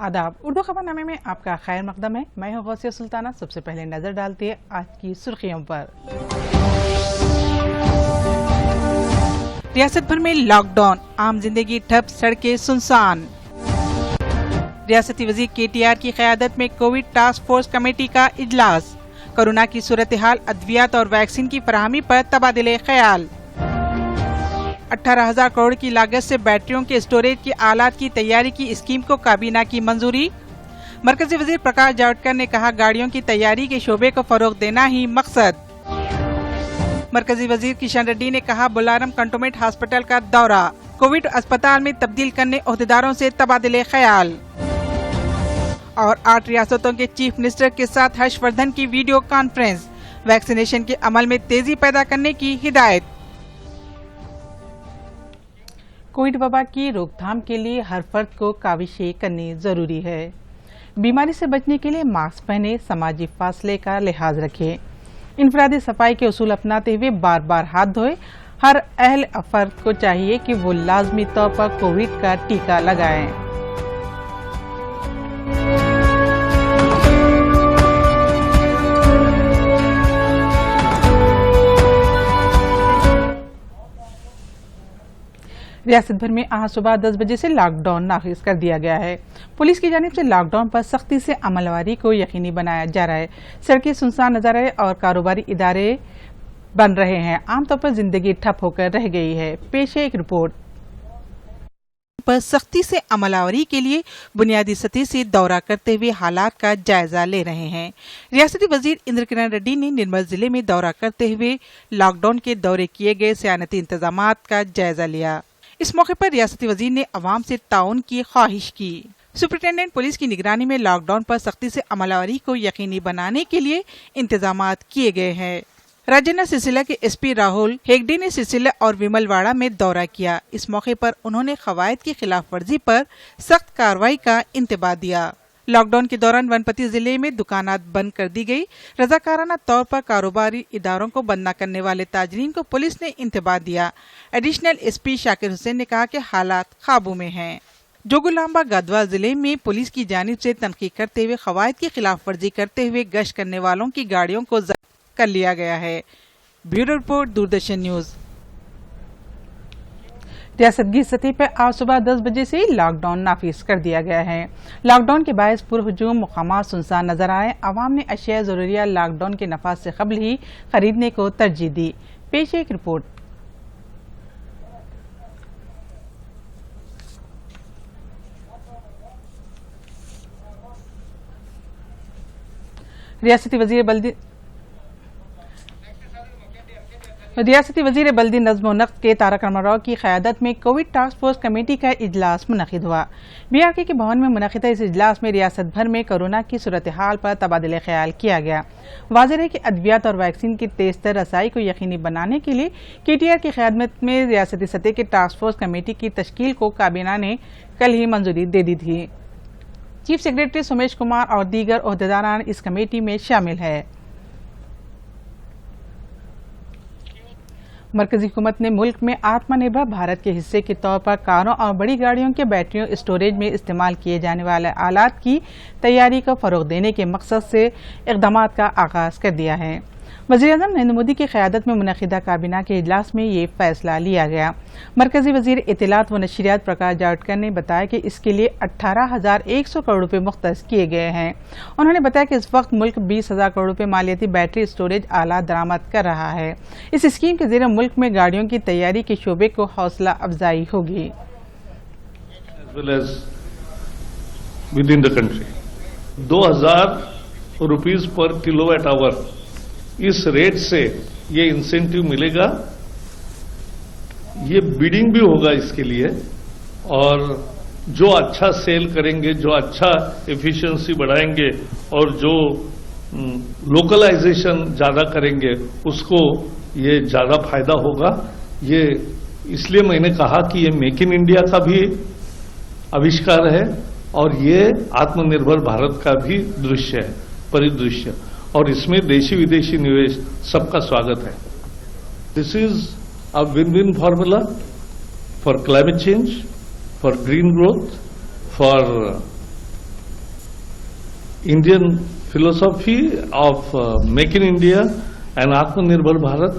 आदाब। उर्दू खबरनामे में आपका खैर मकदम है। मैं हूं गौसिया सुल्ताना। सबसे पहले नजर डालते हैं आज की सुर्खियों पर। रियासत भर में लॉकडाउन, आम जिंदगी ठप, सड़कें सुनसान। रियासती वजीर KTR की क़यादत में कोविड टास्क फोर्स कमेटी का इजलास। कोरोना की सूरत हाल, अद्वियात और वैक्सीन की फराहमी पर तबादले ख्याल। 18,000 करोड़ की लागत से बैटरियों के स्टोरेज की आलात की तैयारी की स्कीम को काबीना की मंजूरी। मरकजी वजीर प्रकाश जावड़ेकर ने कहा, गाड़ियों की तैयारी के शोबे को फरोग देना ही मकसद। मरकजी वजीर किशन रेड्डी ने कहा, बोलारम कंटोनमेंट हॉस्पिटल का दौरा, कोविड अस्पताल में तब्दील करने ओहदेदारों से तबादले ख्याल। और 8 रियासतों के चीफ मिनिस्टर के साथ हर्षवर्धन की वीडियो कॉन्फ्रेंस, वैक्सीनेशन के अमल में तेजी पैदा करने की हिदायत। कोविड वबा की रोकथाम के लिए हर फर्द को काविशें करनी जरूरी है। बीमारी से बचने के लिए मास्क पहने, समाजी फासले का लिहाज रखें, इनफरादी सफाई के उसूल अपनाते हुए बार बार हाथ धोए। हर अहल फर्द को चाहिए कि वो लाजमी तौर पर कोविड का टीका लगाएं। रियासत भर में आज सुबह 10 बजे से लॉकडाउन नाफिज कर दिया गया है। पुलिस की जानिब से लॉकडाउन पर सख्ती से अमलवारी को यकीनी बनाया जा रहा है। सड़कें सुनसान नजर आए और कारोबारी इदारे बन रहे हैं। आमतौर पर जिंदगी ठप होकर रह गई है। पेश है एक रिपोर्ट। पर सख्ती से अमलावरी के लिए बुनियादी सतह से दौरा करते हुए हालात का जायजा ले रहे हैं। रियासती वजीर इंद्र किरण रेड्डी ने निर्मल जिले में दौरा करते हुए लॉकडाउन के दौरे किए गए सियानती इंतजामात का जायजा लिया। इस मौके पर रियासती वजीर ने अवाम से ताउन की ख्वाहिश की। सुपरिटेंडेंट पुलिस की निगरानी में लॉकडाउन पर सख्ती से अमलावरी को यकीनी बनाने के लिए इंतजामात किए गए हैं। राजन्ना सिलसिला के SP राहुल हेगडे ने सिलसिला और विमलवाड़ा में दौरा किया। इस मौके पर उन्होंने कवायद की खिलाफ वर्जी पर सख्त कार्रवाई का इंतबाह दिया। लॉकडाउन के दौरान वनपति जिले में दुकानात बंद कर दी गई। रजाकाराना तौर पर कारोबारी इदारों को बंद न करने वाले ताजरीन को पुलिस ने इंतबाह दिया। एडिशनल SP शाकिर हुसैन ने कहा कि हालात काबू में हैं। जोगुलांबा गढ़वाल जिले में पुलिस की जानिब से तनकीद करते हुए कवायद की खिलाफ वर्जी करते हुए गश्त करने वालों की गाड़ियों को जब्त कर लिया गया है। Bureau report, Doordarshan news. रियासत की सतह पर आज सुबह 10 बजे से लॉकडाउन नाफिज कर दिया गया है। लॉकडाउन के बायस पुरहजूम मुकामात सुनसान नजर आए। आवाम ने अशिया जरूरिया लॉकडाउन के नफाज से कबल ही खरीदने को तरजीह दी। पेश एक रिपोर्ट। रियासती वजीर बल्दी नज़्म व नक़्द के तारक रामाराव की क़यादत में कोविड टास्क फोर्स कमेटी का इजलास मुनक़िद हुआ। BRK के भवन में मुनक़िदा इस इजलास में रियासत भर में कोरोना की सूरत हाल पर तबादले ख्याल किया गया। वाज़ेह है कि अद्वियात और वैक्सीन की तेज़ तर रसाई को यकीनी बनाने के लिए KTR की क़यादत में रियासती सतह की टास्क फोर्स कमेटी की तश्कील को काबीना ने कल ही मंजूरी दे दी थी। चीफ सेक्रेटरी सोमेश कुमार और दीगर ओहदेदारान इस कमेटी में शामिल है। मरकजी हुकूमत ने मुल्क में आत्मनिर्भर भारत के हिस्से के तौर पर कारों और बड़ी गाड़ियों के बैटरियों स्टोरेज में इस्तेमाल किए जाने वाले आलात की तैयारी को फरोग देने के मकसद से इक़दामात का आगाज कर दिया है। वज़ीर-ए-आज़म नरेंद्र मोदी की क़यादत में मुनक़िदा काबीना के इजलास में ये फैसला लिया गया। मरकजी वज़ीर इत्तलात व नशरियात प्रकाश जावड़ेकर ने बताया कि इसके लिए 18,100 करोड़ रुपए मुख्तस किए गए हैं। उन्होंने बताया कि इस वक्त मुल्क 20,000 करोड़ रुपए मालियाती बैटरी स्टोरेज आलात दरामद कर रहा है। इस स्कीम के ज़रिए मुल्क में गाड़ियों की तैयारी के शोबे को हौसला अफजाई होगी। ₹2,000 पर किलोवाट आवर इस रेट से ये इंसेंटिव मिलेगा। ये बिडिंग भी होगा इसके लिए, और जो अच्छा सेल करेंगे, जो अच्छा एफिशिएंसी बढ़ाएंगे और जो लोकलाइजेशन ज्यादा करेंगे उसको ये ज्यादा फायदा होगा। ये इसलिए मैंने कहा कि ये मेक इन इंडिया का भी आविष्कार है और ये आत्मनिर्भर भारत का भी दृश्य है, परिदृश्य, और इसमें देशी विदेशी निवेश सबका स्वागत है। This is a win-win formula for climate change, for green growth, for Indian philosophy of Make in India and Atmanirbhar Bharat,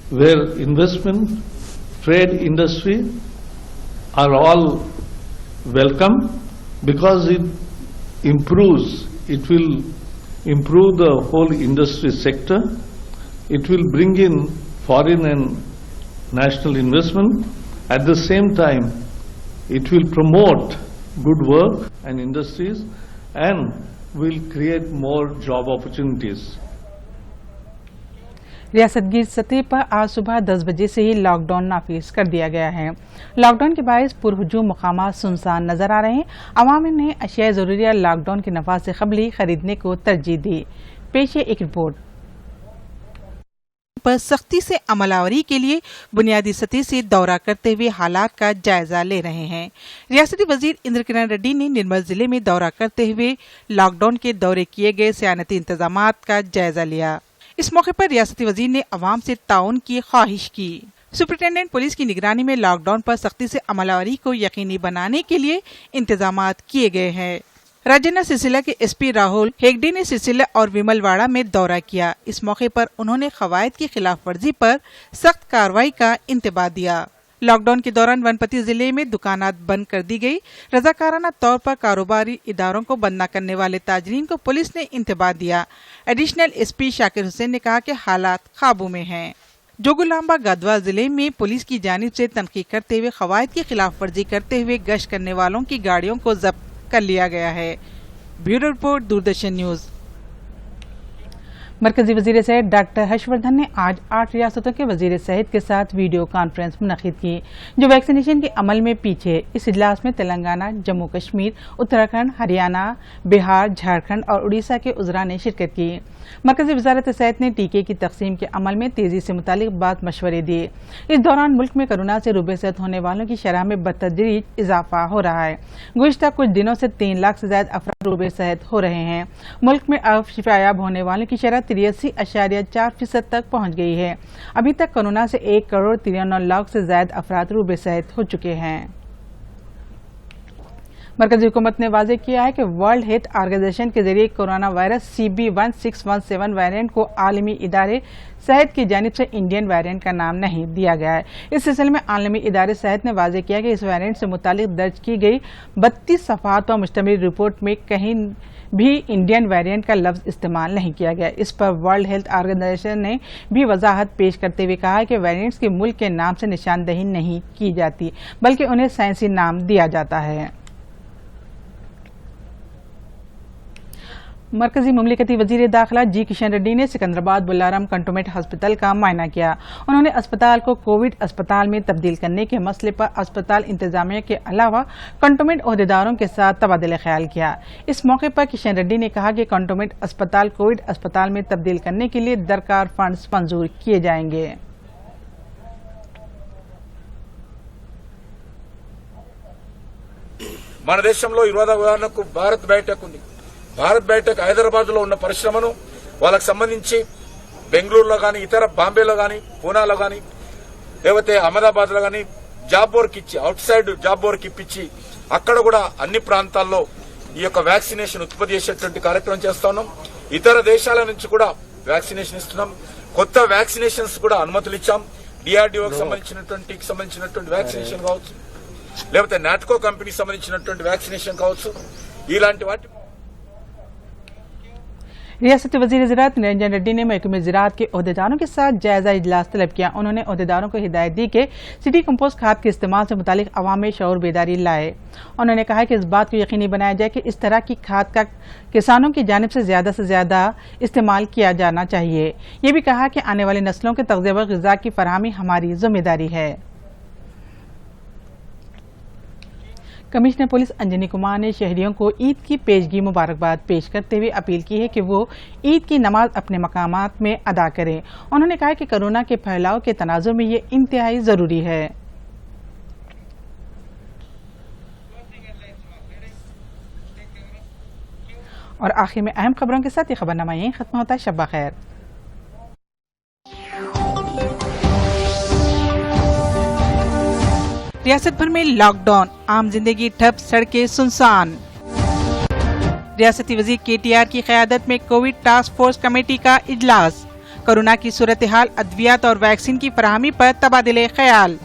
where investment, trade, industry are all welcome because it will improve the whole industry sector. It will bring in foreign and national investment. At the same time, it will promote good work and industries and will create more job opportunities. रियासत गिर सतह पर आज सुबह 10 बजे से ही lockdown नाफिज कर दिया गया है। लॉकडाउन के बायस पुरहुजूम मकामात सुनसान नजर आ रहे हैं। अवाम ने अशिया जरूरिया लॉकडाउन के नफा से कबली खरीदने को तरजीह दी। पेश है एक रिपोर्ट। पर सख्ती से अमलावरी के लिए बुनियादी सतह से दौरा करते हुए हालात का जायजा ले रहे हैं। रियासती वजीर इंद्र किरण रेड्डी ने निर्मल जिले में दौरा करते हुए लॉकडाउन के दौरे किए गए सियानती इंतजामात का जायजा लिया। इस मौके पर रियासती वजीर ने अवाम से ताउन की ख्वाहिश की। सुपरिटेंडेंट पुलिस की निगरानी में लॉकडाउन पर सख्ती से अमलावरी को यकीनी बनाने के लिए इंतजामात किए गए हैं। राजन्ना सिलसिला के एसपी राहुल हेगडे ने सिलसिला और विमलवाड़ा में दौरा किया। इस मौके पर उन्होंने कवायद की खिलाफ वर्जी पर सख्त कार्रवाई का इंतबाह दिया। लॉकडाउन के दौरान वनपति जिले में दुकानात बंद कर दी गई। रजाकाराना तौर पर कारोबारी इदारों को बंद न करने वाले ताजरीन को पुलिस ने इंतबाह दिया। एडिशनल एसपी शाकिर हुसैन ने कहा कि हालात काबू में हैं। जोगुलांबा गढ़वाल जिले में पुलिस की जानिब से तनकीद करते हुए कवायद की खिलाफ वर्जी करते हुए गश्त करने वालों की गाड़ियों को जब्त कर लिया गया है। Bureau report, Doordarshan news. मरकजी वजीर सेहत डॉक्टर हर्षवर्धन ने आज 8 रियासतों के वजीर सेहत के साथ वीडियो कॉन्फ्रेंस मुनक्किद की जो वैक्सीनेशन के अमल में पीछे। इस इजलास में तेलंगाना, जम्मू कश्मीर, उत्तराखंड, हरियाणा, बिहार, झारखंड और उड़ीसा के उज़रा ने शिरकत की। मरकजी वजारत सेहत ने टीके की तकसीम के अमल में तेजी से मुतालिक बात मशवरे दिए। इस दौरान मुल्क में कोरोना से रूबेसत होने वालों की शरह में बतदरीज इजाफा हो रहा है। गुज़िश्ता कुछ दिनों से 3 लाख से ज्यादा अफराद रूबेसत हो रहे हैं। मुल्क में अब शिफायाब होने वालों की शरह 83.4% तक पहुंच गई है। अभी तक कोरोना से 1,93,00,000 से ज्यादा अफराद रूबेसत हो चुके हैं। मरकजी हुकूमत ने वाज़ेह किया है कि वर्ल्ड हेल्थ ऑर्गेनाइजेशन के जरिए कोरोना वायरस CB1617 वेरिएंट को आलमी इदारे सेहत की जानिब से इंडियन वेरिएंट का नाम नहीं दिया गया है। इस सिलसिले में आलमी इदारे सेहत ने वाज़ेह किया कि इस वेरिएंट से मुतालिक दर्ज की गई 32 सफ़हात पर मुश्तमिल रिपोर्ट में कहीं भी इंडियन वेरिएंट का लफ्ज इस्तेमाल नहीं किया गया। इस पर वर्ल्ड हेल्थ ऑर्गेनाइजेशन ने भी वजाहत पेश करते हुए कहा है कि वेरिएंट्स के मुल्क के नाम से निशानदही नहीं की जाती बल्कि उन्हें साइंसी नाम दिया जाता है। मरकजी मुमलिकती वजीर दाखिला जी किशन रेड्डी ने सिकंदराबाद बुलाराम कंटोनमेंट हस्पताल का मुआयना किया। उन्होंने अस्पताल को कोविड अस्पताल में तब्दील करने के मसले पर अस्पताल इंतजामिया के अलावा कंटोनमेंट ओहदेदारों के साथ तबादला ख्याल किया। इस मौके पर किशन रेड्डी ने कहा कि कंटोनमेंट अस्पताल कोविड अस्पताल में तब्दील करने के लिए दरकार फंड्स मंजूर किए जाएंगे। మన దేశంలో ఇవాళ ఉదాహరణకు భారత్ బయోటెక్ ఉంది. భారత్ బయోటెక్ హైదరాబాద్ లో ఉన్న పరిశ్రమను వాళ్ళకి సంబంధించి బెంగళూరులో గాని ఇతర బాంబేలో గాని పూనాలో గాని లేకపోతే అహ్మదాబాద్ లో గాని జాబ్ వర్క్ ఇచ్చి అవుట్ సైడ్ జాబ్ వర్క్ ఇప్పించి అక్కడ కూడా అన్ని ప్రాంతాల్లో ఈ యొక్క వ్యాక్సినేషన్ ఉత్పత్తి చేసేటువంటి కార్యక్రమం చేస్తా ఉన్నాం. ఇతర దేశాల నుంచి కూడా వ్యాక్సినేషన్ ఇస్తున్నాం. కొత్త వ్యాక్సినేషన్స్ కూడా అనుమతులు ఇచ్చాం. డిఆర్డీఓకి సంబంధించినటువంటి వ్యాక్సినేషన్ కావచ్చు లేకపోతే నాట్కో కంపెనీకి సంబంధించినటువంటి వ్యాక్సినేషన్ కావచ్చు ఇలాంటి వాటి रियासती वजीर ज़राअत निरंजन रेड्डी ने महकमे ज़राअत के ओहदेदारों के साथ जायजा इजलास तलब किया। उन्होंने ओहदेदारों को हिदायत दी कि सिटी कंपोस्ट खाद के इस्तेमाल से मुतालिक अवाम में शऊर बेदारी लाए। उन्होंने कहा कि इस बात को यकीनी बनाया जाए कि इस तरह की खाद का किसानों की जानिब से ज्यादा इस्तेमाल किया जाना चाहिए। ये भी कहा कि आने वाली नस्लों के तग़ज़िया व ग़िज़ा की फरहमी हमारी जिम्मेदारी है। कमिश्नर पुलिस अंजनी कुमार ने शहरियों को ईद की पेशगी मुबारकबाद पेश करते हुए अपील की है कि वो ईद की नमाज अपने मकामात में अदा करें। उन्होंने कहा कि कोरोना के फैलाव के तनाज़ुर में ये इंतहाई जरूरी है। और आखिर में अहम खबरों के साथ ये खबरनामा यहीं खत्म होता है। शब्बा खैर। रियासत भर में लॉकडाउन, आम जिंदगी ठप, सड़कें सुनसान। ریاستی وزیر KTR کی قیادت میں کووڈ ٹاسک فورس کمیٹی کا اجلاس، کورونا کی صورتحال، ادویات اور ویکسین کی فراہمی پر تبادلے خیال۔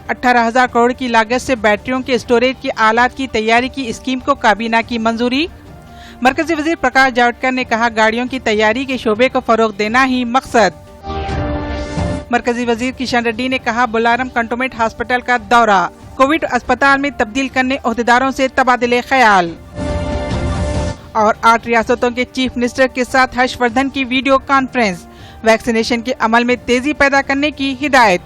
18,000 کروڑ کی لاگت سے بیٹریوں کے اسٹوریج کے آلات کی تیاری کی اسکیم کو کابینہ کی منظوری۔ مرکزی وزیر پرکاش جاوڈیکر نے کہا گاڑیوں کی تیاری کے شعبے کو فروغ دینا ہی مقصد۔ مرکزی وزیر کشن ریڈی نے کہا بلارم کنٹونمنٹ ہاسپٹل کا دورہ، کووڈ اسپتال میں تبدیل کرنے عہدیداروں سے تبادلے خیال۔ اور 8 ریاستوں کے چیف منسٹر کے ساتھ ہرش وردھن کی ویڈیو کانفرنس، ویکسینیشن کے عمل میں تیزی پیدا کرنے کی ہدایت۔